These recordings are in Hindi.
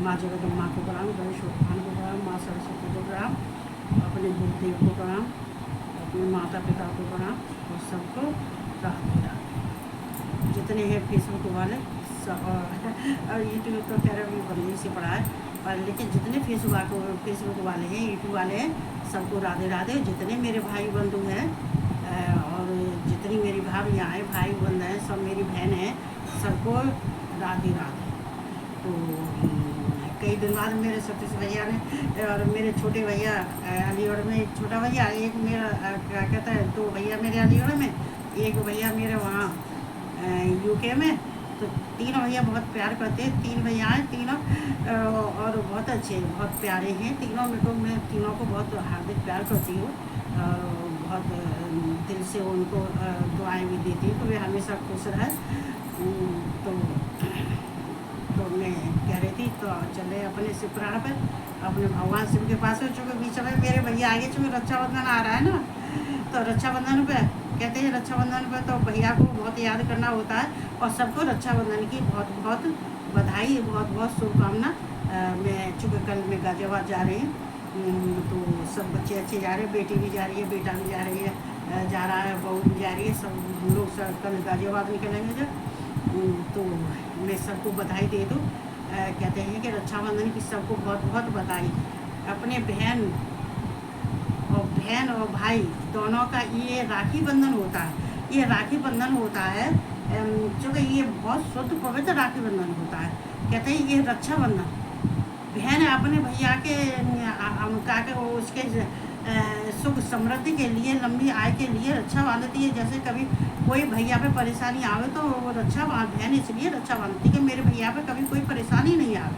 माँ जगदम्बा को प्रणाम, गणेश भगवान को प्रणाम, माँ सरस्वती को प्रणाम, अपने गुरुदेव को प्रणाम, अपने माता पिता को प्रणाम और सबको राधे राधे। जितने हैं फेसबुक वाले सब और यूट्यूब तो खैर अभी बंदी से पड़ा है, और लेकिन जितने फेसबुक वाले हैं, यूट्यूब वाले हैं, सबको राधे राधे। जितने मेरे भाई बंधु हैं और जितनी मेरी भाभियाँ हैं, भाई बंधु हैं, सब मेरी बहन हैं, सबको राधे राधे। तो कई दिन बाद मेरे सतीश भैया ने और मेरे छोटे भैया अलीगढ़ में, एक छोटा भैया, एक मेरा क्या कहता है, दो भैया मेरे अलीगढ़ में, एक भैया मेरे वहाँ यूके में। तो तीनों भैया बहुत प्यार करते हैं, तीन भैया हैं तीनों, और बहुत अच्छे, बहुत प्यारे हैं तीनों। मेरे को, मैं तीनों को बहुत हार्दिक प्यार करती हूँ और बहुत दिल से उनको दुआएं भी देती हूँ कि वे हमेशा खुश रहे। तो मैं कह रही थी, तो चले अपने शिव पुराण पर, अपने भगवान शिव के पास हो। चूँकि बीच में मेरे भैया आगे, चूँकि रक्षाबंधन आ रहा है ना, तो रक्षाबंधन पे कहते हैं, रक्षाबंधन पे तो भैया को बहुत याद करना होता है। और सबको रक्षाबंधन की बहुत बहुत बधाई, बहुत बहुत शुभकामना। मैं चूँकि कल मैं गाजियाबाद जा रही हूँ, तो सब बच्चे अच्छे जा रहे हैं, बेटी भी जा रही है, बेटा भी जा रही है, जा रहा है, बहू भी जा रही है, सब हम लोग सब कल गाजियाबाद निकलेंगे जब। तो मैं सबको बधाई दे दूँ। कहते हैं कि रक्षाबंधन की सबको बहुत बहुत बधाई। अपने बहन और भाई दोनों का ये राखी बंधन होता है, ये राखी बंधन होता है, चूँकि ये बहुत शुद्ध पवित्र राखी बंधन होता है। कहते हैं ये रक्षाबंधन, बहन अपने भैया के उसके सुख समृद्धि के लिए, लंबी आय के लिए रक्षा बांधती है। जैसे कभी कोई भैया पे परेशानी आवे तो वो बहन इसलिए रक्षा बांधती है कि मेरे भैया पे कभी कोई परेशानी नहीं आवे,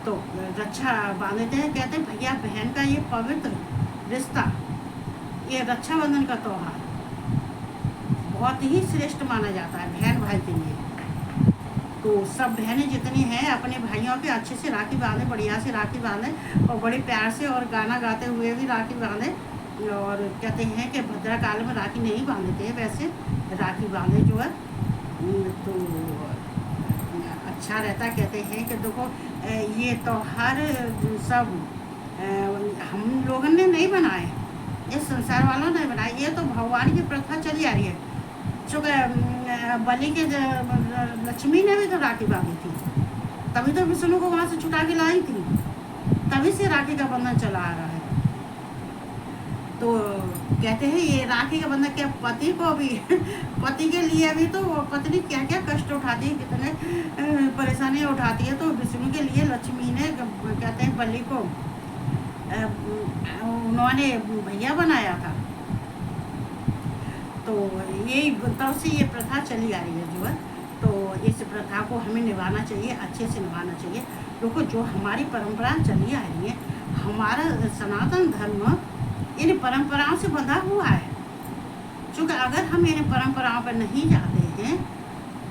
तो रक्षा बांधते हैं। कहते हैं भैया बहन का ये पवित्र रिश्ता, ये रक्षाबंधन का त्यौहार बहुत ही श्रेष्ठ माना जाता है बहन भाई के लिए। तो सब बहनें जितनी हैं अपने भाइयों के अच्छे से राखी बांधे, बढ़िया से राखी बांधे, और बड़े प्यार से और गाना गाते हुए भी राखी बांधे। और कहते हैं कि भद्रा काल में राखी नहीं बांधते हैं, वैसे राखी बांधे जो है तो अच्छा रहता। कहते हैं कि देखो ये त्यौहार सब हम लोगों ने नहीं बनाए, ये संसार वालों ने बनाए, ये तो भगवान की प्रथा चली आ रही है। चूँकि बलि के लक्ष्मी ने भी तो राखी बांधी थी, तभी तो विष्णु को वहाँ से छुटा के लाई थी, तभी से राखी का बंधन चला आ रहा है। तो कहते हैं ये राखी का बंधन क्या पति को भी पति के लिए भी तो पत्नी क्या क्या कष्ट उठाती है, कितने परेशानियाँ उठाती है। तो विष्णु के लिए लक्ष्मी ने, कहते हैं बलि को उन्होंने भैया बनाया था। तो यही तब से ये प्रथा चली आ रही है जो है। तो इस प्रथा को हमें निभाना चाहिए, अच्छे से निभाना चाहिए। देखो जो हमारी परंपरा चली आ रही है, हमारा सनातन धर्म इन परंपराओं से बंधा हुआ है। क्योंकि अगर हम इन परंपराओं पर नहीं जाते हैं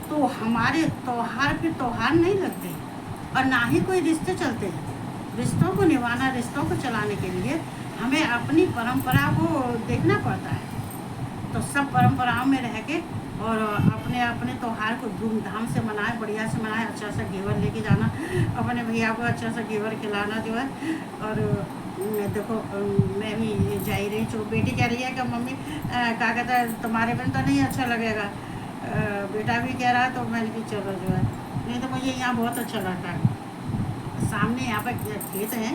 तो हमारे त्योहार नहीं लगते और ना ही कोई रिश्ते चलते हैं। रिश्तों को निभाना, रिश्तों को चलाने के लिए हमें अपनी परंपरा को देखना पड़ता है। तो सब परंपराओं में रह के और अपने अपने त्यौहार को धूमधाम से मनाए, बढ़िया से मनाए। अच्छा सा घेवर लेके जाना, अपने भैया को अच्छा सा घेवर खिलाना जो है। और देखो मैं भी जा ही रही हूँ, बेटी कह रही है कि मम्मी क्या कहता है तुम्हारे बिन तो नहीं अच्छा लगेगा, बेटा भी कह रहा है। तो मैंने भी चलो जो है, नहीं तो मुझे यहाँ बहुत अच्छा लगता है। सामने यहाँ पर खेत हैं,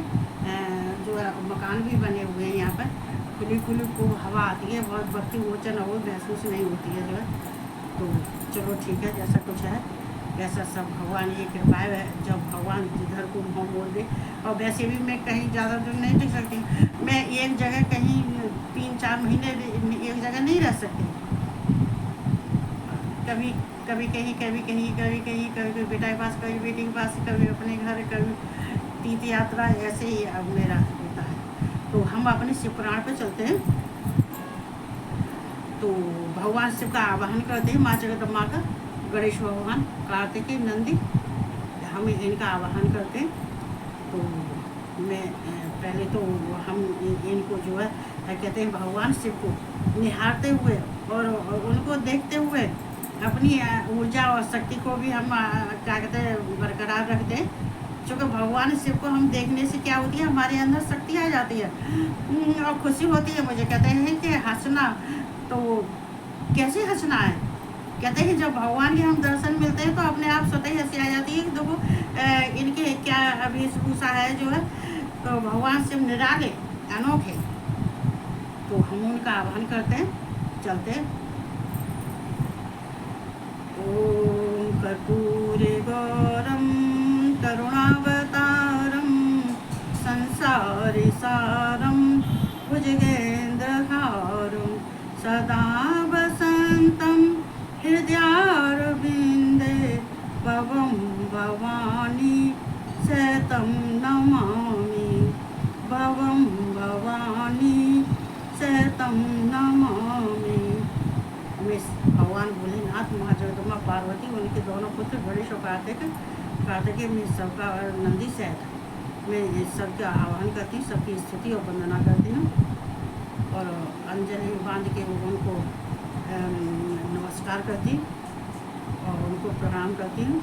जो है मकान भी बने हुए हैं यहाँ पर, खुली खूब हवा आती है, बहुत भक्ति वोचन और महसूस नहीं होती है जो है। तो चलो ठीक है, जैसा कुछ है वैसा सब भगवान की कृपा है। जब भगवान जिधर को हम बोल दे। और वैसे भी मैं कहीं ज़्यादा दूर नहीं टिक सकती, मैं एक जगह कहीं 3-4 महीने एक जगह नहीं रह सकती। कभी कहीं, कभी बेटा के पास, कभी बेटी के पास, कभी अपने घर, कभी तीर्थ यात्रा, ऐसे ही अब मेरा होता है। तो हम अपने शिव पुराण पर चलते हैं। तो भगवान शिव का आवाहन करते हैं, माँ जगदम्बा का, गणेश भगवान, कार्तिकेय, नंदी, हम इनका आवाहन करते हैं। तो मैं पहले तो हम इनको जो है कहते हैं भगवान शिव को निहारते हुए और उनको देखते हुए अपनी ऊर्जा और शक्ति को भी हम क्या कहते हैं बरकरार रखते हैं। चूँकि भगवान शिव को हम देखने से क्या होती है, हमारे अंदर शक्ति आ जाती है और खुशी होती है। मुझे कहते हैं कि हंसना, तो कैसे हंसना है, कहते हैं जब भगवान के हम दर्शन मिलते हैं तो अपने आप स्वतः ही हंसी आ जाती है कि देखो इनके क्या वेशभूषा है जो है। तो भगवान शिव निराले अनोखे, तो हम उनका आह्वान करते हैं, चलते हैं। ओम कर्पूरे गौरम करुणावतारम संसारे सारम भुजगेन्द्रहारम सदा वसंतम हृदयारविंदे भवं भवानी सतम नमामि, भवं भवानी सतम नमामि। भगवान भोलेनाथ, माँ जगदम्बा पार्वती, उनके दोनों पुत्र गणेश और कार्तिकेय में सबका नंदी सहित मैं सबका आह्वान करती हूँ, सबकी स्तुति और वंदना करती हूँ और अंजलि बांध के उनको नमस्कार करती हूँ और उनको प्रणाम करती हूँ।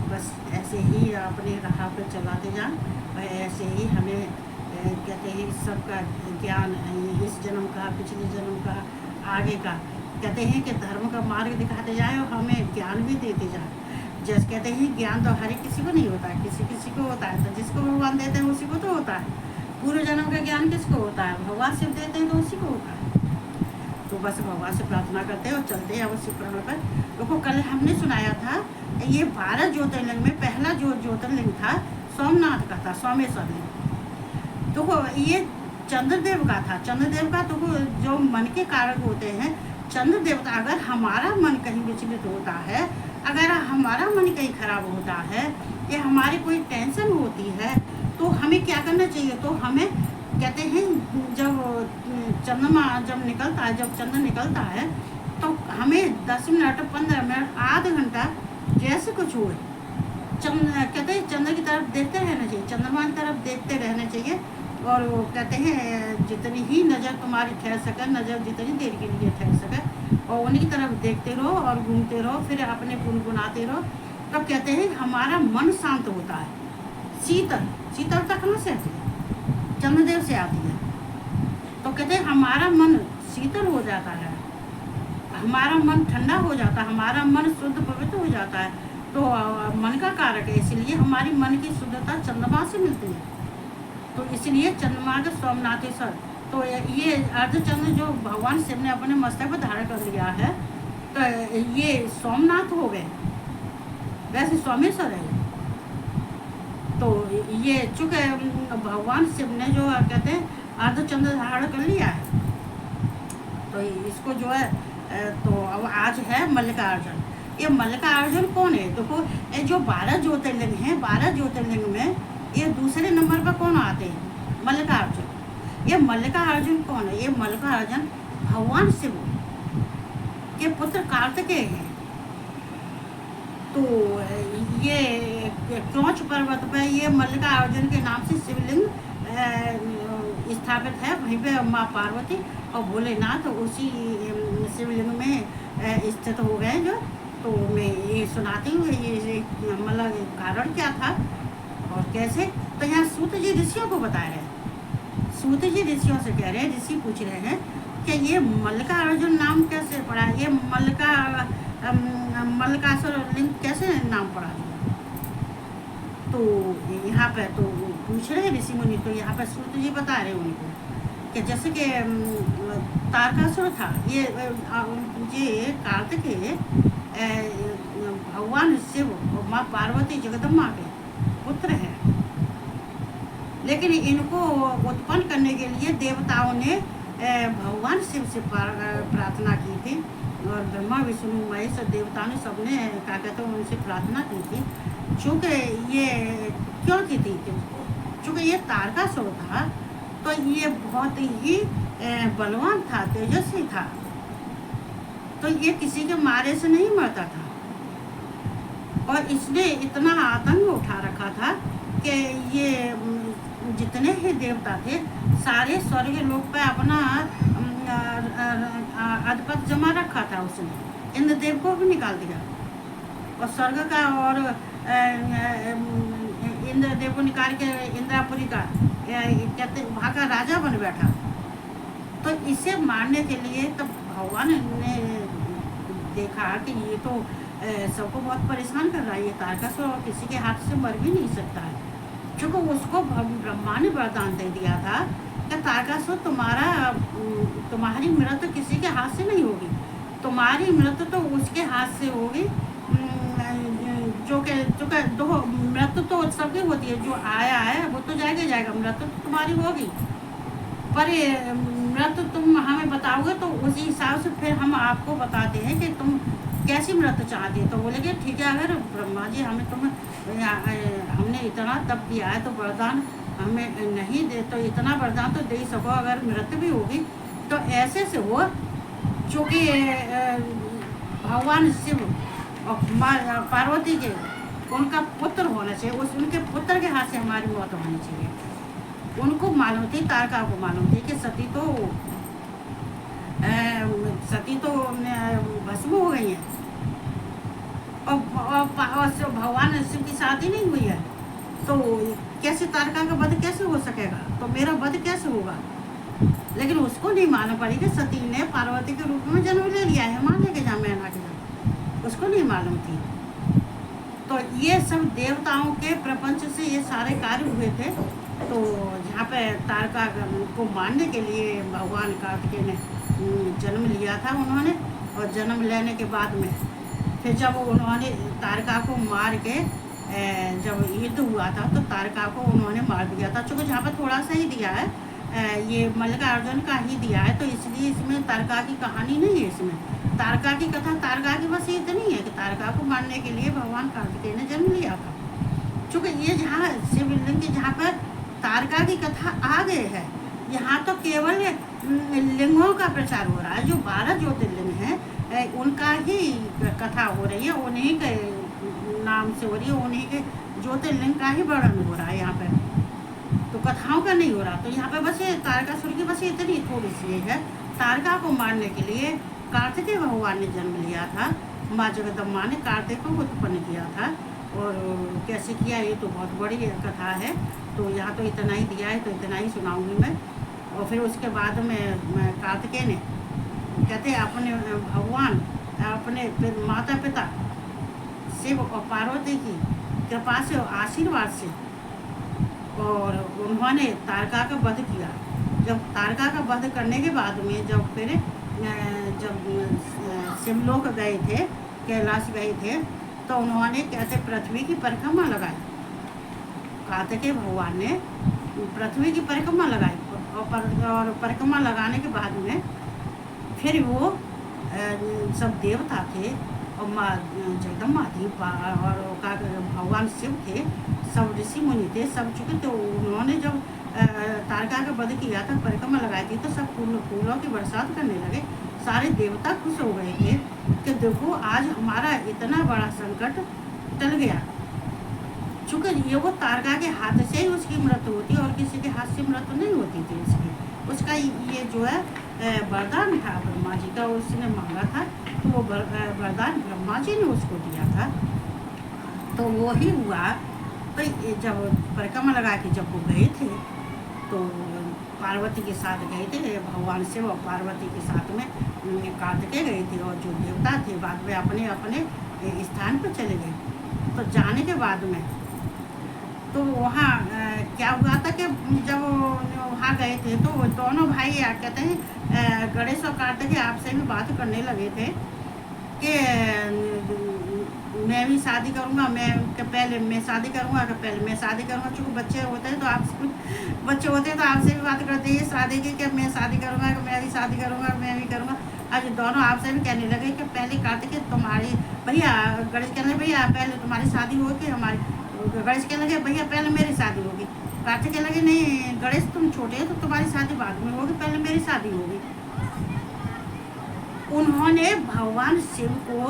बस ऐसे ही अपने राह पर चलाते जाएं और ऐसे ही हमें कहते हैं सबका ज्ञान, इस जन्म का, पिछले जन्म का, आगे का, कहते हैं कि धर्म का मार्ग दिखाते जाएं और हमें ज्ञान भी देते जाएं। जैसे कहते हैं ज्ञान तो हर एक किसी को नहीं होता है, किसी किसी को होता है, तो जिसको भगवान देते हैं उसी को तो होता है। पूर्व जन्म का ज्ञान किसको होता है, भगवान शिव देते हैं तो उसी को होता है। तो बस भगवान से प्रार्थना करते हैं और चलते हैं अवश्य प्रण पर। देखो कल हमने सुनाया था ये 12 ज्योतिर्लिंग में पहला जो ज्योतिर्लिंग था सोमनाथ का था, सोमेश्वर लिंग। तो ये चंद्रदेव का था। चंद्रदेव का तो जो मन के कारक होते हैं, चंद्र देवता, अगर हमारा मन कहीं विचलित होता है, अगर हमारा मन कहीं खराब होता है या हमारी कोई टेंशन होती है तो हमें क्या करना चाहिए, तो हमें कहते हैं जब चंद्रमा जब निकलता है, जब चंद्र निकलता है तो हमें 10 मिनट 15 मिनट आधा घंटा जैसे कुछ हुए कहते हैं चंद्र की तरफ देखते रहना चाहिए, चंद्रमा की तरफ देखते रहना चाहिए। और वो कहते हैं जितनी ही नज़र तुम्हारी ठहर सके, नज़र जितनी देर के लिए ठहर सके, और उन्हीं की तरफ देखते रहो और घूमते रहो, फिर अपने गुनगुनाते रहो। तब कहते हैं हमारा मन शांत होता है। शीतलता कहाँ से आती है, चंद्रदेव से आती है। तो कहते हैं हमारा मन शीतल हो जाता है, हमारा मन ठंडा हो जाता है, हमारा मन शुद्ध पवित्र हो जाता है। तो मन का कारक है, इसलिए हमारी मन की शुद्धता चंद्रमा से मिलती है। तो इसलिए चंद्रमा के सोमनाथेश्वर, तो ये अर्धचंद्र जो भगवान शिव ने अपने मस्तक पर धारण कर लिया है, तो ये सोमनाथ हो गए, वैसे सोमेश्वर है। तो ये चूँकि भगवान शिव ने जो कहते हैं अर्धचंद्र धारण कर लिया है, तो इसको जो है तो अब आज है मल्लिकार्जुन। ये मल्लिकार्जुन कौन है, देखो ये जो 12 ज्योतिर्लिंग हैं, 12 ज्योतिर्लिंग में ये दूसरे नंबर पर कौन आते हैं, मल्लिकार्जुन। ये मल्लिकार्जुन कौन है, ये मल्लिकार्जुन भगवान शिव के पुत्र कार्तिकेय हैं। तो ये क्रोंच पर्वत पर ये मल्लिकार्जुन के नाम से शिवलिंग स्थापित है। वहीं पे माँ पार्वती और भोलेनाथ उसी शिवलिंग में स्थित हो गए जो। तो मैं ये सुनाती हूँ ये मतलब कारण क्या था और कैसे। तो यहाँ सूत जी ऋषियों को बता रहे हैं, सूत जी ऋषियों से कह रहे हैं, ऋषि पूछ रहे हैं कि ये मल्लिकार्जुन नाम कैसे पड़ा, ये मल्लिकासुर लिंग कैसे नाम पड़ा। तो यहाँ पे तो पूछ रहे हैं ऋषि मुनि, तो यहाँ पे सूत जी बता रहे हैं उनको कि जैसे कि तारकासुर था, ये कार्तिकेय भगवान शिव और माँ पार्वती जगदम्बा के पुत्र हैं। लेकिन इनको उत्पन्न करने के लिए देवताओं ने भगवान शिव से प्रार्थना की थी, और ब्रह्मा विष्णु महेश और देवताओं ने सबने क्या कहते हैं उनसे प्रार्थना की थी। चूँकि ये क्यों की थी, चूँकि ये तारकासुर था तो ये बहुत ही बलवान था, तेजस्वी था। तो ये किसी के मारे से नहीं मरता था, और इसने इतना आतंक उठा रखा था कि ये जितने ही देवता थे सारे स्वर्ग लोक पे अपना अधिपति जमा रखा था उसने। इंद्रदेव को भी निकाल दिया और स्वर्ग का और इंद्रदेव को निकाल के इंद्रापुरी का कहते वहाँ का राजा बन बैठा। तो इसे मारने के लिए तब भगवान ने देखा कि ये तो सबको बहुत परेशान कर रहा है, ये तारकासुर और किसी के हाथ से मर भी नहीं सकता है। चूँकि उसको ब्रह्मा ने वरदान दे दिया था कि तारकासुर तुम्हारी मृत्यु किसी के हाथ से नहीं होगी, तुम्हारी मृत्यु तो उसके हाथ से होगी जो के दो मृत्यु तो सबकी होती है, जो आया है वो तो जाएगा जाएगा, मृत्यु तो तुम्हारी होगी, पर मृत्यु तुम हमें बताओगे तो उसी हिसाब से फिर हम आपको बताते हैं कि तुम कैसी मृत्यु चाहती है। तो बोले कि ठीक है, अगर ब्रह्मा जी हमने इतना तप किया है तो वरदान हमें नहीं दे, तो इतना वरदान तो दे ही सको, अगर मृत्यु भी होगी तो ऐसे से हो चूँकि भगवान शिव और पार्वती के उनका पुत्र होना चाहिए, उनके पुत्र के हाथ से हमारी मौत होनी चाहिए। उनको मालूम थी, तारका को मालूम थी कि सती तो भस्म हो गई है और भगवान शिव की शादी नहीं हुई है, तो कैसे तारका का वध कैसे हो सकेगा, तो मेरा वध कैसे होगा। लेकिन उसको नहीं मालूम पड़ी कि सती ने पार्वती के रूप में जन्म ले लिया है, माने के जहाँ मैना के जहाँ, उसको नहीं मालूम थी। तो ये सब देवताओं के प्रपंच से ये सारे कार्य हुए थे। तो जहाँ पे तारका को मारने के लिए भगवान कार्तिकेय ने जन्म लिया था उन्होंने, और जन्म लेने के बाद में फिर जब उन्होंने तारका को मार के जब युद्ध हुआ था तो तारका को उन्होंने मार दिया था। चूँकि जहाँ पर थोड़ा सा ही दिया है, ये मल्लिकार्जुन का ही दिया है, तो इसलिए इसमें तारका की कहानी नहीं है। इसमें तारका की कथा, तारका की बस इतनी है कि तारका को मारने के लिए भगवान कार्तिकेय ने जन्म लिया था। चूँकि ये जहाँ शिवलिंग की जहाँ पर तारका की कथा आ गए है, यहाँ तो केवल लिंगों का प्रचार हो रहा है। जो 12 ज्योतिर्लिंग हैं उनका ही कथा हो रही है, उन्हीं के नाम से हो रही है, उन्हीं के ज्योतिर्लिंग का ही वर्णन हो रहा है यहाँ पे, तो कथाओं का नहीं हो रहा। तो यहाँ पे बस तारकासुर की बस इतनी थोड़ी सी है। तारका को मारने के लिए कार्तिकेय भगवान ने जन्म लिया था, माँ जगदम्बा ने कार्तिक को उत्पन्न किया था। और कैसे किया ये तो बहुत बड़ी कथा है, तो यहाँ तो इतना ही दिया है, तो इतना ही सुनाऊंगी मैं। और फिर उसके बाद में कार्तिकेय ने कहते अपने भगवान अपने माता पिता शिव और पार्वती की कृपा से और आशीर्वाद से, और उन्होंने तारका का वध किया। जब तारका का वध करने के बाद में जब फिर जब शिवलोक गए थे, कैलाश गए थे, तो उन्होंने कहते पृथ्वी की परिक्रमा लगाई। कार्तिकेय भगवान ने पृथ्वी की परिक्रमा लगाई, और परिक्रमा लगाने के बाद में फिर वो सब देवता थे और माँ जगदम्बा थी और भगवान शिव थे, सब ऋषि मुनि थे, सब चुके। तो उन्होंने जब तारका का वध किया था, परिक्रमा लगाई थी, तो सब फूलों की बरसात करने लगे। सारे देवता खुश हो गए थे कि देखो आज हमारा इतना बड़ा संकट टल गया। चूँकि ये वो तारका के हाथ से ही उसकी मृत्यु होती है और किसी के हाथ से मृत्यु नहीं होती थी इसकी। उसका ये जो है वरदान था ब्रह्मा जी का, उसने मांगा था, तो वो वरदान ब्रह्मा जी ने उसको दिया था, तो वो ही हुआ। तो जब परिक्रमा लगा के जब वो गए थे तो पार्वती के साथ गए थे, भगवान शिव और पार्वती के साथ में कार्तिकेय गए थे, और जो देवता थे बाद में अपने अपने स्थान पर चले गए। तो जाने के बाद में तो वहाँ क्या हुआ था कि जब वहाँ गए थे तो दोनों भाई कहते हैं गणेश और कार्तिकेय आपसे भी बात करने लगे थे कि मैं भी शादी करूँगा, पहले मैं शादी करूँगा, पहले मैं शादी करूँगा। चूँकि बच्चे होते हैं तो आपसे भी बात करते हैं शादी की, कि मैं शादी करूँगा, कि मैं भी शादी करूँगा, मैं भी करूँगा। आज दोनों आपसे भी कहने लगे कि पहले कार्तिकेय तुम्हारी भैया, गणेश कहने लगे भैया पहले तुम्हारी शादी होगी, हमारी गणेश कहने लगे भैया पहले मेरी शादी होगी। कार्तिक कहने लगे नहीं गणेश तुम छोटे हो तो तुम्हारी शादी बाद में होगी, पहले मेरी शादी होगी। उन्होंने भगवान शिव को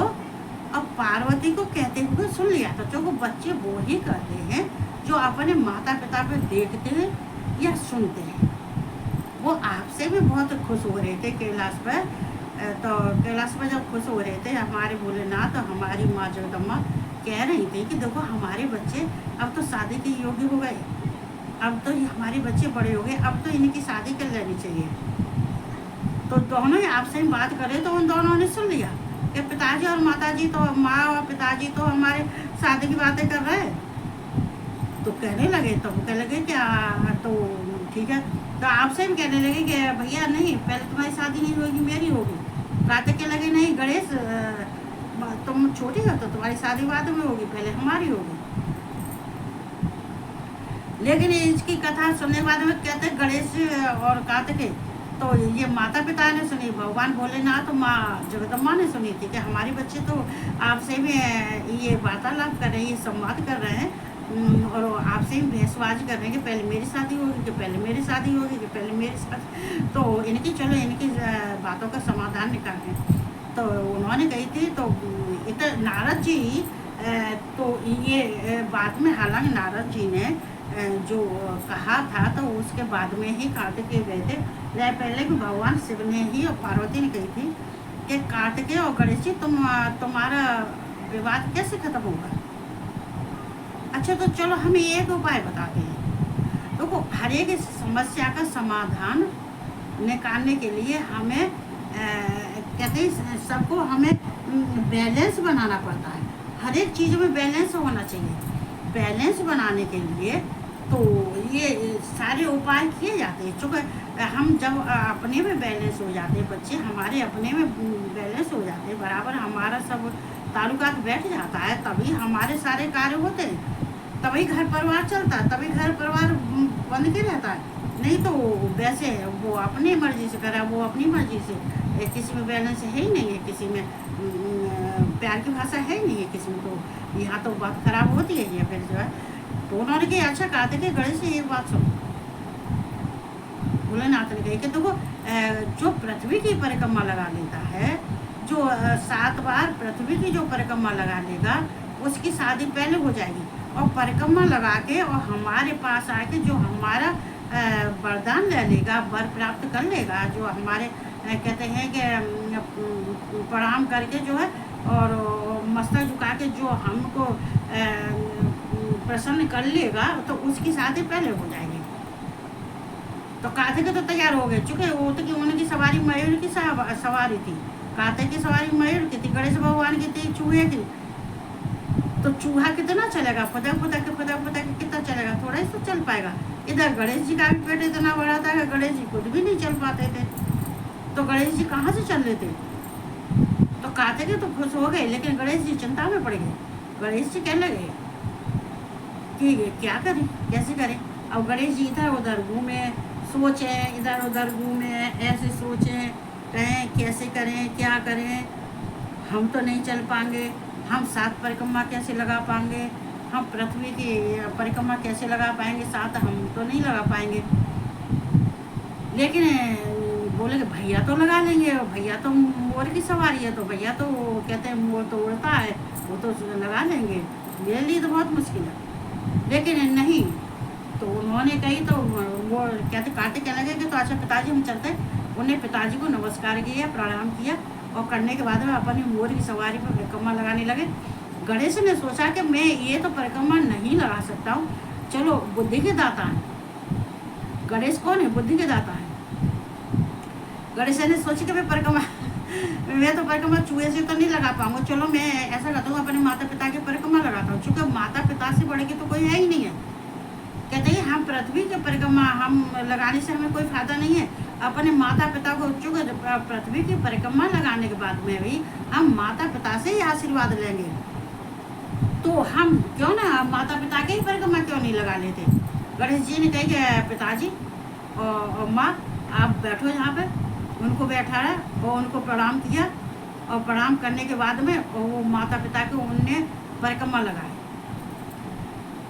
और पार्वती को कहते हुए सुन लिया था। जो बच्चे वो ही करते हैं जो अपने माता पिता पे देखते हैं या सुनते हैं। वो आपसे भी बहुत खुश हो रहे थे कैलाश पर। तो कैलाश पर जब खुश हो रहे थे हमारे भोलेनाथ, हमारी माँ जगदम्बा, कह रही थी कि देखो हमारे बच्चे अब तो शादी के योग्य हो गए, अब तो हमारे बच्चे बड़े हो गए, अब तो इनकी शादी कर लेनी चाहिए। तो दोनों ही आपसे ही बात करे तो उन दोनों ने सुन लिया कि पिताजी और माताजी तो, माँ और पिताजी तो हमारे शादी की बातें कर रहे हैं। तो कहने लगे, तो वो कहने लगे क्या, तो ठीक है, तो आपसे भी कहने लगे कि भैया नहीं, पहले तुम्हारी शादी नहीं होगी, मेरी होगी। कार्तिक के लगे नहीं गणेश, तुम छोटी हो तो तुम्हारी शादी बाद में होगी, पहले हमारी होगी। लेकिन इसकी कथा सुनने के बाद में कहते गणेश और कार्तिक, तो ये माता पिता ने सुनी, भगवान भोलेनाथ, माँ जगदम्बा ने सुनी थी कि हमारे बच्चे तो आपसे भी ये वार्तालाप कर रहे हैं, ये संवाद कर रहे हैं, और आपसे ही बहसबाजी कर रहे हैं कि पहले मेरी शादी होगी, कि पहले मेरी शादी होगी, कि पहले मेरी शादी। तो इनकी चलो इनकी बातों का समाधान निकालें। तो उन्होंने कही थी, तो इतना नारद जी, तो ये बाद में हालांकि नारद जी ने जो कहा था तो उसके बाद में ही कार्तिकेय गए थे। पहले भी भगवान शिव ने ही और पार्वती ने कही थी कि कार्तिकेय और गणेश जी तुम्हारा विवाद कैसे खत्म होगा। अच्छा, तो चलो हम एक उपाय बताते हैं। देखो, हर एक समस्या का समाधान निकालने के लिए हमें कहते हैं सबको हमें बैलेंस बनाना पड़ता है। हर एक चीज़ में बैलेंस होना चाहिए। बैलेंस बनाने के लिए तो ये सारे उपाय किए जाते हैं। चूँकि हम जब अपने में बैलेंस हो जाते हैं, बच्चे हमारे अपने में बैलेंस हो जाते हैं, बराबर हमारा सब ताल्लुकात बैठ जाता है, तभी हमारे सारे कार्य होते हैं, तभी घर परिवार चलता है, तभी घर परिवार बन के रहता है। नहीं तो वैसे वो अपनी मर्जी से करा, वो अपनी मर्जी से, किसी में बैलेंस है ही नहीं है, किसी में प्यार की भाषा है ही नहीं है किसी में, तो यहाँ तो बात खराब होती है। ये फिर जो है तो उन्होंने कही, अच्छा कहते कि गणेश से एक बात सुनो। भोलेनाथ ने कही कि देखो, जो पृथ्वी की परिक्रमा लगा लेता है, जो 7 बार पृथ्वी की जो परिक्रमा लगा लेगा, उसकी शादी पहले हो जाएगी। और परिक्रमा लगा के और हमारे पास आके जो हमारा वरदान ले लेगा, वर प्राप्त कर लेगा, जो हमारे कहते हैं कि प्रणाम करके जो है और मस्तक झुका के जो हमको प्रसन्न कर लेगा, तो उसकी शादी पहले हो जाएगी। तो कार्तिक तो तैयार हो गए, चूँकि वो तो कि उनकी सवारी मयूर की सवारी थी, कार्तिक की सवारी मयूर की थी, गणेश भगवान की थी चूहे की। तो चूहा कितना चलेगा, फुदक के कितना चलेगा, थोड़ा ही तो चल पाएगा। इधर गणेश जी का भी पेट इतना बड़ा था कि गणेश जी खुद भी नहीं चल पाते थे, तो गणेश जी कहाँ से चल लेते। तो कार्तिक तो खुश हो गए, लेकिन गणेश जी चिंता में पड़ गए। गणेश जी कहने लगे कि क्या करें, कैसे करें। अब गणेश जी इधर उधर घूमे, सोचे, इधर उधर घूमे, ऐसे सोचे, कहें कैसे करें, क्या करें, हम तो नहीं चल पाएंगे, हम 7 परिक्रमा कैसे लगा पाएंगे, हम पृथ्वी की परिक्रमा कैसे लगा पाएंगे, 7 हम तो नहीं लगा पाएंगे। लेकिन बोले कि भैया तो लगा लेंगे, भैया तो मोर की सवारी है, तो भैया तो कहते हैं मोर तो उड़ता है, वो तो लगा लेंगे, मेरे लिए तो बहुत मुश्किल है। लेकिन नहीं, तो उन्होंने कही, तो वो कहते काटे क्या लगे कि तो अच्छा पिताजी हम चलते। उन्हें पिताजी को नमस्कार किया, प्रणाम किया, और करने के बाद में अपनी मोर की सवारी पर परिक्रमा लगाने लगे। गणेश ने सोचा कि मैं ये तो परिक्रमा नहीं लगा सकता हूँ, चलो बुद्धि के दाता है। गणेश कौन है? बुद्धि के दाता है। गणेश ने सोचा कि मैं तो परिक्रमा चूहे से तो नहीं लगा पाऊंगा, चलो मैं ऐसा करता हूँ अपने माता पिता की परिक्रमा लगाता हूँ, चूँकि माता पिता से बढ़ के तो कोई है ही नहीं है। कहते हैं हम पृथ्वी की परिक्रमा हम लगाने से हमें कोई फायदा नहीं है, अपने माता पिता को, चूँकि पृथ्वी की परिक्रमा लगाने के बाद में भी हम माता पिता से ही आशीर्वाद लेंगे, तो हम क्यों ना माता पिता के ही परिक्रमा क्यों नहीं लगा लेते। गणेश जी ने कही कि पिताजी और माँ आप बैठो यहाँ पे। उनको बैठाया और उनको प्रणाम किया, और प्रणाम करने के बाद में वो माता पिता के उनने परिक्रमा लगाए।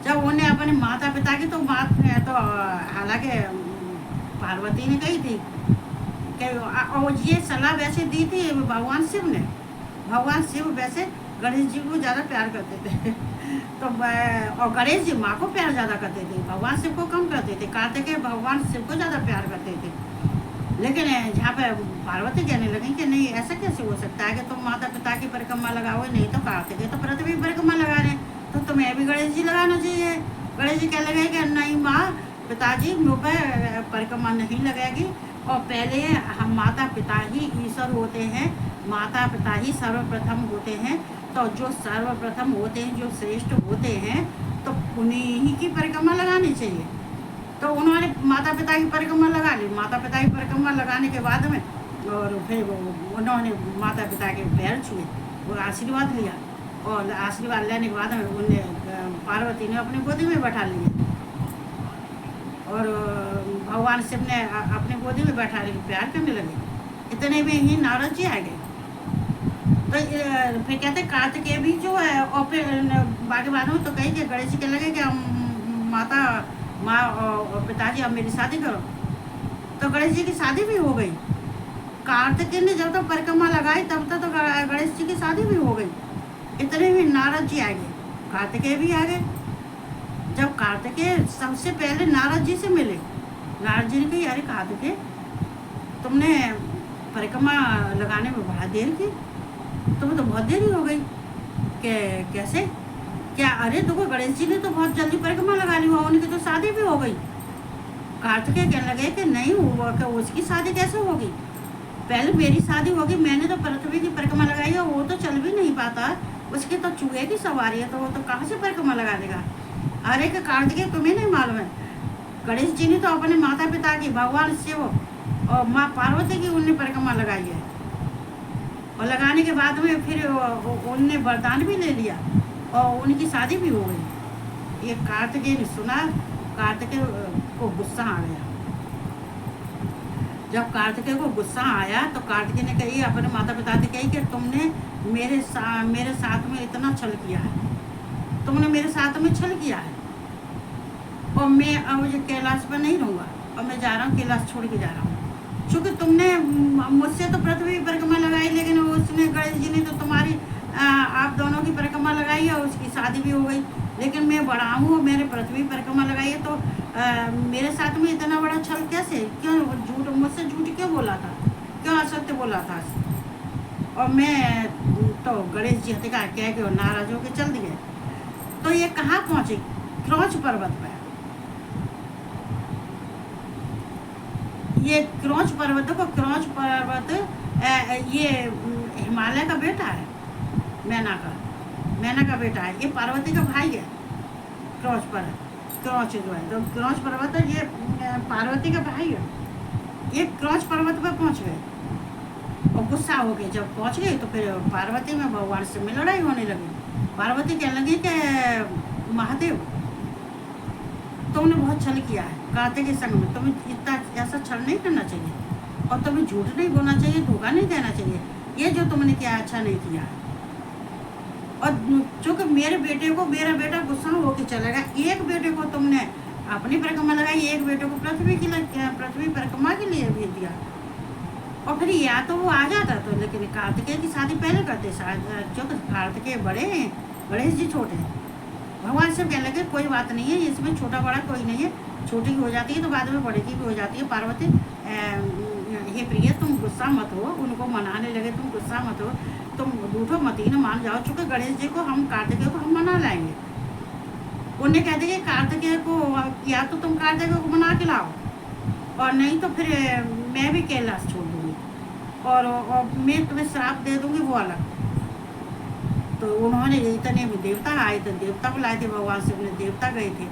जब उन्हें अपने माता पिता की तो हालांकि पार्वती ने कही थी कि, और ये सलाह वैसे दी थी भगवान शिव ने। भगवान शिव वैसे गणेश जी को ज़्यादा प्यार करते थे तो और गणेश जी माँ को प्यार ज़्यादा करते थे, भगवान शिव को कम करते थे। कार्तिकेय भगवान शिव को ज़्यादा प्यार करते थे। लेकिन यहाँ पे पार्वती कहने लगी कि नहीं, ऐसा कैसे हो सकता है कि तुम माता पिता की परिक्रमा लगाओ, नहीं तो कार्तिकेय तो पृथ्वी परिक्रमा लगा रहे हैं, तो तुम्हें भी गणेश जी लगाना चाहिए। गणेश जी कह लगे कि नहीं माँ, पिताजी मुँह पर परिक्रमा नहीं लगेगी, और पहले हम माता पिता ही ईश्वर होते हैं, माता पिता ही सर्वप्रथम होते हैं, तो जो सर्वप्रथम होते हैं, जो श्रेष्ठ होते हैं, तो उन्हीं ही की परिक्रमा लगानी चाहिए। तो उन्होंने माता पिता की परिक्रमा लगा ली। माता पिता की परिक्रमा लगाने के बाद में और फिर उन्होंने माता पिता के पैर छुए, वो आशीर्वाद लिया, और आशीर्वाद लेने के बाद में उन्हें पार्वती ने अपनी गोदी में बैठा लिया, और भगवान शिव ने अपनी गोदी में बैठा लिए, प्यार करने लगे। इतने में ही नारद जी आ गए। तो फिर कहते कार्तिकेय भी जो है, और फिर बाकी बाद में तो कही कि गणेश जी के लगे कि माता माँ और पिताजी अब मेरी शादी करो। तो गणेश जी की शादी भी हो गई। कार्तिकेय ने जब तक परिक्रमा लगाई तब तक तो गणेश जी की शादी भी हो गई। इतने में नारद जी आ गए, कार्तिकेय भी आ गए। जब कार्तिकेय सबसे पहले नारद जी से मिले, नारद जी ने कही अरे कार्तिकेय, तुमने परिक्रमा लगाने में बड़ा देर की, तुम्हें तो बहुत देरी हो गई। कैसे क्या? अरे देखो गणेश जी ने तो बहुत जल्दी परिक्रमा लगा ली, उनकी तो शादी भी हो गई। कार्तिकेय कहने लगे कि नहीं हुआ, कि उसकी शादी कैसे होगी? पहले मेरी शादी होगी, मैंने तो पृथ्वी की परिक्रमा लगाई है, वो तो चल भी नहीं पाता, उसकी तो चूहे की सवारी है, तो वो तो कहाँ से परिक्रमा लगा देगा? अरे कि कार्तिकेय तुम्हें नहीं मालूम है, गणेश जी ने तो अपने माता पिता की, भगवान शिव और माँ पार्वती की उनने परिक्रमा लगाई है, और लगाने के बाद में फिर उनने वरदान भी ले लिया और उनकी शादी भी हो गई। ये कार्तिकेय ने सुना, कार्तिकेय को गुस्सा आ गया। जब कार्तिकेय को गुस्सा आया तो कार्तिकेय ने कही, अपने माता पिता से कही कि तुमने मेरे साथ में इतना छल किया है, तुमने मेरे साथ में छल किया है, और मैं अब ये कैलाश पर नहीं रहूँगा, और मैं जा रहा हूँ, कैलाश छोड़ के जा रहा हूँ। क्योंकि तुमने मुझसे तो पृथ्वी परिक्रमा लगाई, लेकिन उसने गणेश जी ने तो तुम्हारी आप दोनों की परिक्रमा लगाई है, उसकी शादी भी हो गई, लेकिन मैं बड़ा हूँ, मैंने पृथ्वी परिक्रमा लगाई है, तो मेरे साथ में इतना बड़ा छल कैसे? क्यों झूठ, मुझसे झूठ क्यों बोला था, क्यों असत्य बोला था? और मैं तो गणेश जी हथिका कह के नाराज होकर चल दिए। तो ये कहाँ पहुँचे? क्रौच पर्वत पर। ये क्रौच पर्वत को, क्रौच पर्वत ये हिमालय का बेटा है, मैना का बेटा है, ये पार्वती का भाई है। क्रौच जो है, तो क्रौच पर्वत है, ये पार्वती का भाई है। ये क्रौच पर्वत पर पहुंच गए और गुस्सा हो गए। जब पहुंच गए तो फिर पार्वती में भगवान से में लड़ाई होने लगी। पार्वती कहने लगी कि महादेव, तुमने बहुत छल किया है कार्तिक के संग में, तुम्हें इतना ऐसा छल नहीं करना चाहिए, और तुम्हें झूठ नहीं बोलना चाहिए, धोखा नहीं देना चाहिए। ये जो तुमने किया अच्छा नहीं किया है। और चूँकि मेरे बेटे को, मेरा बेटा गुस्सा होकर चलेगा, एक बेटे को तुमने अपनी परिक्रमा लगाई, एक बेटे को पृथ्वी परिक्रमा के लिए भेज दिया, और फिर या तो वो आ जाता तो, लेकिन कार्तिकेय की शादी पहले करते, जो कार्तिकेय बड़े हैं, गणेश जी छोटे हैं। भगवान से कहने लगे कोई बात नहीं है, इसमें छोटा बड़ा कोई नहीं है, छोटी की हो जाती है तो बाद में बड़े की भी हो जाती है। पार्वती हे प्रिय, तुम गुस्सा मत हो, उनको मनाने लगे, तुम गुस्सा मत हो, तुम रूठो मत ही, ना मान जाओ, चूँकि गणेश जी को हम, कार्तिकेय को हम मना लाएंगे। उन्हें कहते कि कार्तिकेय को, या तो तुम कार्तिकेय को मना के लाओ, और नहीं तो फिर मैं भी कैलाश छोड़ दूँगी, और मैं तुम्हें श्राप दे दूँगी, वो अलग। तो उन्होंने इतने में देवता आए थे, देवता को लाए थे भगवान से, अपने देवता गए थे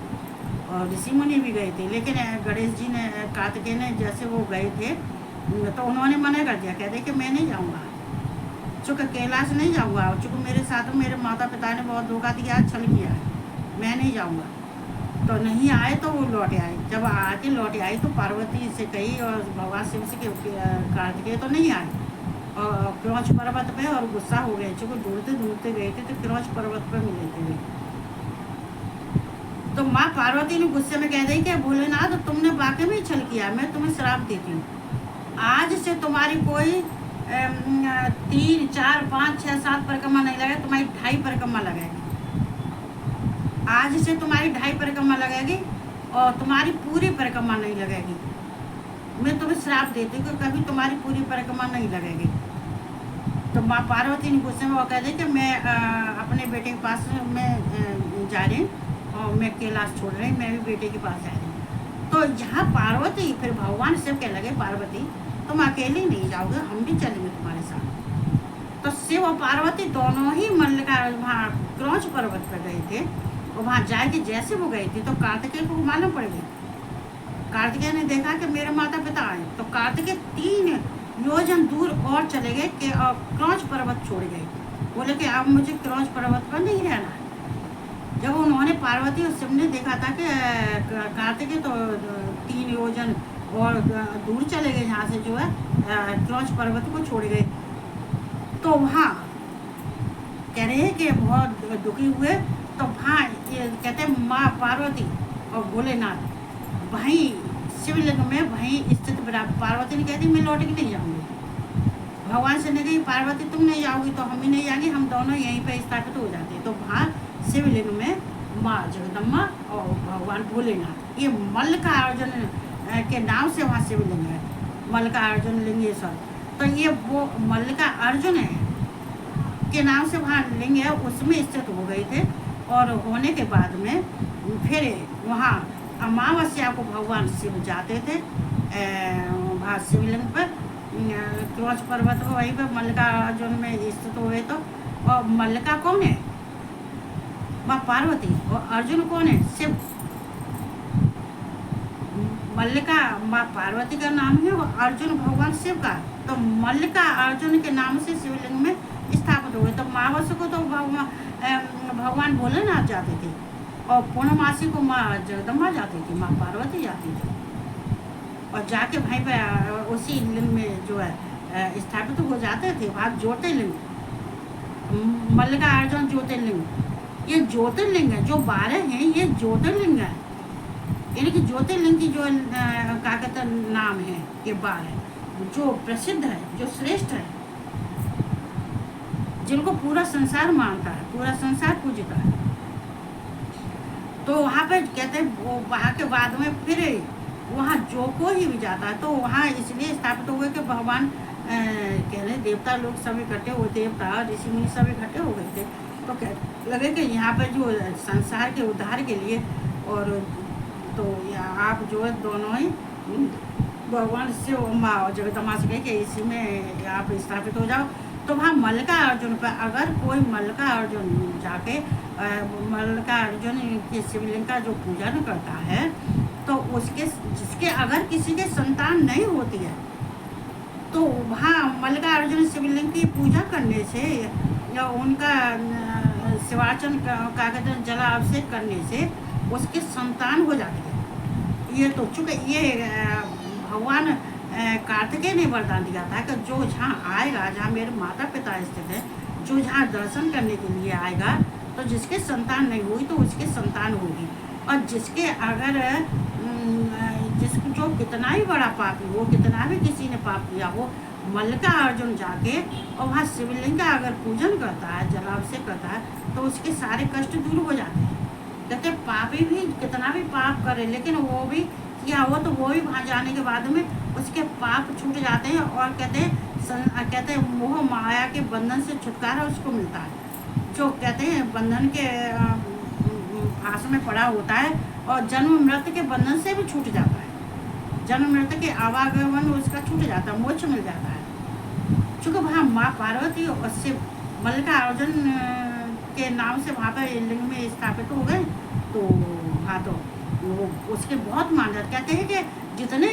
और ऋषि मुनि भी गए थे, लेकिन गणेश जी ने, कार्तिकेय ने जैसे वो गए थे तो उन्होंने मना कर दिया, कहते कि मैं नहीं जाऊँगा, चूँकि कैलाश नहीं जाऊँगा, चूँकि मेरे साथ मेरे माता पिता ने बहुत धोखा दिया, छल किया है, मैं नहीं जाऊँगा। तो नहीं आए तो वो लौटे आए। जब आके लौटे आई तो पार्वती से कही और भगवान शिव से, कार्तिकेय तो नहीं आए, और क्रौच पर्वत पे, और गुस्सा हो गए, चूँकि ढूंढते गए थे तो क्रौच पर्वत पे मिले थे। तो माँ पार्वती ने गुस्से में कह दी कि भोलेनाथ, तुमने वाकई में छल किया, मैं तुम्हें श्राप देती हूँ, आज से तुम्हारी कोई 3, 4, 5, 6, 7 परिक्रमा नहीं लगेगी, तुम्हारी 2.5 परिक्रमा लगेगी। आज से तुम्हारी 2.5 परिक्रमा लगेगी और तुम्हारी पूरी परिक्रमा नहीं लगेगी। मैं तुम्हें श्राप देती हूँ कि कभी तुम्हारी पूरी परिक्रमा नहीं लगेगी। तो माँ पार्वती ने गुस्से में वो कह दी कि मैं अपने बेटे के पास मैं जा रही हूँ और मैं कैलाश छोड़ रही, मैं भी बेटे के पास जा रही हूँ। तो यहाँ पार्वती फिर भगवान शिव कह लगे, पार्वती तुम अकेले नहीं जाओगे, हम भी चलेंगे तुम्हारे साथ। तो शिव और पार्वती दोनों ही मल्लिका वहाँ क्रौच पर्वत पर गए थे और वहाँ जाके जैसे वो गए थे तो कार्तिकेय को मालूम पड़ गई। कार्तिकेय ने देखा कि मेरे माता पिता आए, तो कार्तिकेय 3 योजन दूर और चले गए कि क्रौच पर्वत छोड़ गए। बोले कि अब मुझे क्रौच पर्वत पर नहीं रहना है। जब उन्होंने पार्वती और शिव ने देखा था कि कार्तिकेय तो 3 योजन और दूर चले गए यहाँ से, जो है क्रौच पर्वत को छोड़ गए, तो वहाँ कह रहे हैं कि बहुत दुखी हुए। तो वहाँ ये कहते हैं माँ पार्वती और भोलेनाथ वहीं शिवलिंग में वहीं स्थित पार्वती ने कहती मैं लौट के नहीं जाऊँगी। भगवान से ने कही पार्वती तुम नहीं जाओगी तो हम ही नहीं जाएंगे, हम दोनों यहीं पे स्थापित हो जाते हैं। तो वहाँ शिवलिंग में माँ जगदम्बा और भगवान भोलेनाथ, ये मल्लिकार्जुन के नाम से वहाँ शिवलिंग है, मल्लिकार्जुन लिंगेश्वर। तो ये वो मल्लिकार्जुन है के नाम से वहाँ लिंग है, उसमें स्थित हो गए थे। और होने के बाद में फिर वहाँ अमावस्या को भगवान शिव जाते थे वहाँ शिवलिंग पर क्रौच पर्वत को, वहीं पर मल्लिकार्जुन में स्थित हुए। तो और मल्लिका कौन है? माँ पार्वती। और अर्जुन कौन है? शिव। मल्लिका माँ पार्वती का नाम है और अर्जुन भगवान शिव का। तो मल्लिका अर्जुन के नाम से शिवलिंग में स्थापित हुए। तो अमावस्या को तो भगवान भोलेनाथ जाते थे और पूर्णमासी को माँ जगदम्बा जाती थी, माँ पार्वती जाती थी। और जाके भाई उसी लिंग में जो है स्थापित हो जाते थे। वहाँ ज्योतिर्लिंग, मल्लिकार्जुन ज्योतिर्लिंग, ये ज्योतिर्लिंग है। जो 12 हैं ये ज्योतिर्लिंग है, यानी कि ज्योतिर्लिंग की जो क्या कहते हैं नाम है, ये 12 जो प्रसिद्ध है, जो श्रेष्ठ है, जिनको पूरा संसार मानता है, पूरा संसार पूजता है। तो वहाँ पे कहते हैं वहाँ के बाद में फिर वहाँ जो कोई भी जाता है तो वहाँ इसलिए स्थापित हो गए कि भगवान कह रहे देवता लोग सब इकट्ठे हुए, देवता ऋषि मुनि सब इकट्ठे हो गए थे। तो कह लगे कि यहाँ पे जो संसार के उद्धार के लिए, और तो आप जो है दोनों ही भगवान से माँ जगदम्बा से कहे कि इसी में आप स्थापित हो जाओ। तो वहाँ मल्लिकार्जुन पर अगर कोई मल्लिकार्जुन जाके मल्लिकार्जुन के शिवलिंग का जो पूजन करता है तो उसके जिसके अगर किसी के संतान नहीं होती है तो वहाँ मल्लिकार्जुन शिवलिंग की पूजा करने से या उनका शिवार्चन का कहते हैं जलाभिषेक करने से उसके संतान हो जाती है। ये तो चूँकि ये भगवान कार्तिकेय ने वरदान दिया था कि जो जहाँ आएगा, जहाँ मेरे माता पिता स्थित है, जो जहाँ दर्शन करने के लिए आएगा तो जिसके संतान नहीं हुई तो उसके संतान होगी। और जिसके अगर जिसको जो कितना ही बड़ा पापी हो, कितना भी किसी ने पाप किया हो, मल्लिकार्जुन जाके और वहाँ शिवलिंग का अगर पूजन करता है, जलाभिषेक करता है तो उसके सारे कष्ट दूर हो जाते हैं। कहते पापी भी कितना भी पाप करे लेकिन वो भी किया हो तो वो भी वहाँ जाने के बाद में उसके पाप छूट जाते हैं। और कहते हैं मोह माया के बंधन से छुटकारा उसको मिलता है। जो कहते हैं बंधन के फांस में पड़ा होता है और जन्म मृत्यु के बंधन से भी छूट जाता है, जन्म मृत्यु के आवागमन उसका छूट जाता है, मोक्ष मिल जाता है। चूँकि वहाँ माँ पार्वती और शिव मल्लिकार्जुन के नाम से वहाँ पर लिंग में स्थापित हो गए। तो वहाँ तो वो उसके बहुत मान्यता, कहते हैं कि जितने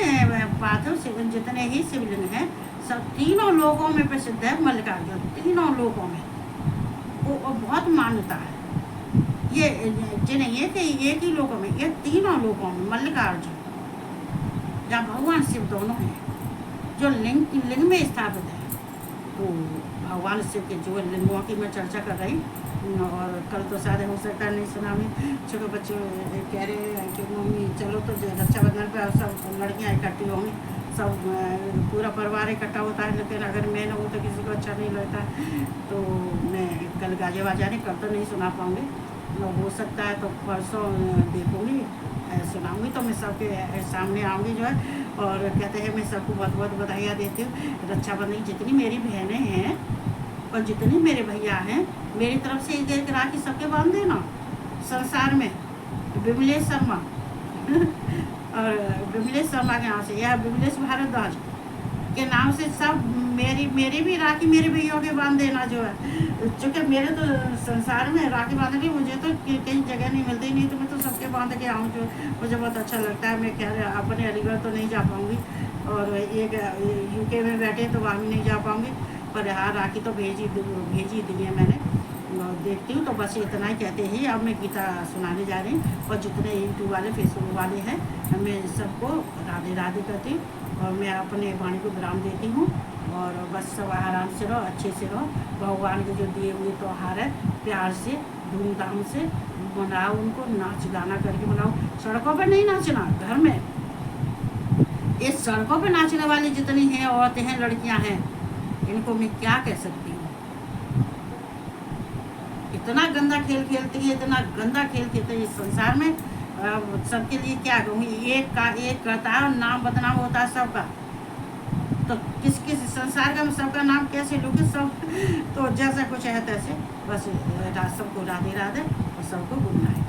पार्थिव शिव जितने ही शिवलिंग हैं सब तीनों लोकों में प्रसिद्ध है मल्लिकार्जुन, तीनों लोकों में वो बहुत मान्यता है। ये नहीं है कि एक ही लोकों में, ये तीनों लोकों में मल्लिकार्जुन जहाँ भगवान शिव दोनों हैं जो लिंग में स्थापित है। तो भगवान शिव के जो लिंगों की मैं चर्चा कर रही, और कल तो शायद हो सकता नहीं सुना में छोटे बच्चे कह रहे हैं कि मम्मी चलो तो रक्षाबंधन पे सब लड़कियाँ इकट्ठी होंगी, सब पूरा परिवार इकट्ठा होता है, लेकिन अगर मैं ना हो तो किसी को अच्छा नहीं लगता। तो मैं कल गाजे बाजा नहीं, कल तो नहीं सुना पाऊँगी, हो सकता है तो परसों देखूँगी सुनाऊँगी तो मैं सबके सामने आऊँगी जो है। और कहते हैं मैं सबको बहुत बहुत बधाइयाँ देती हूँ। रक्षाबंधन की जितनी मेरी बहनें हैं और जितने मेरे भैया हैं, मेरी तरफ से एक राखी सबके बांध देना संसार में। विमलेश शर्मा और विमलेश शर्मा के नाम से या विमलेश भारद्वाज के नाम से सब मेरी भी राखी मेरे भैया के बांध देना जो है। चूँकि मेरे तो संसार में राखी बांधने की मुझे तो कहीं जगह नहीं मिलती, नहीं तो मैं तो सबके बांध के आऊँ, जो मुझे बहुत अच्छा लगता है। मैं खैर अपने अलीगढ़ तो नहीं जा पाऊँगी और एक यूके में बैठे तो वहाँ भी नहीं जा पाऊँगी, पर हाँ राखी तो भेजी दी है मैंने। देखती हूँ तो बस इतना ही कहते ही अब मैं गीता सुनाने जा रही हूँ। और जितने यूट्यूब वाले फेसबुक वाले हैं मैं सबको राधे राधे करती हूँ और मैं अपने वाणी को विराम देती हूँ। और बस सब आराम से रहो, अच्छे से रहो। भगवान के जो दिए हुए त्यौहार है प्यार से धूमधाम से मनाओ, उनको नाच गाना करके मनाओ। सड़कों पर नहीं नाचना, घर में। इस सड़कों पर नाचने वाली जितनी हैं औरतें हैं, लड़कियां हैं, इनको मैं क्या कह सकती हूँ। इतना गंदा खेल खेलती है, इतना गंदा खेल खेलते हैं इस संसार में। सबके लिए क्या कहूँ, एक करता है और नाम बदनाम होता है सबका। तो किस संसार का सबका नाम कैसे लूँगी सब। तो जैसा कुछ है तैसे बस सबको राधे राधे और सबको गुड नाइट।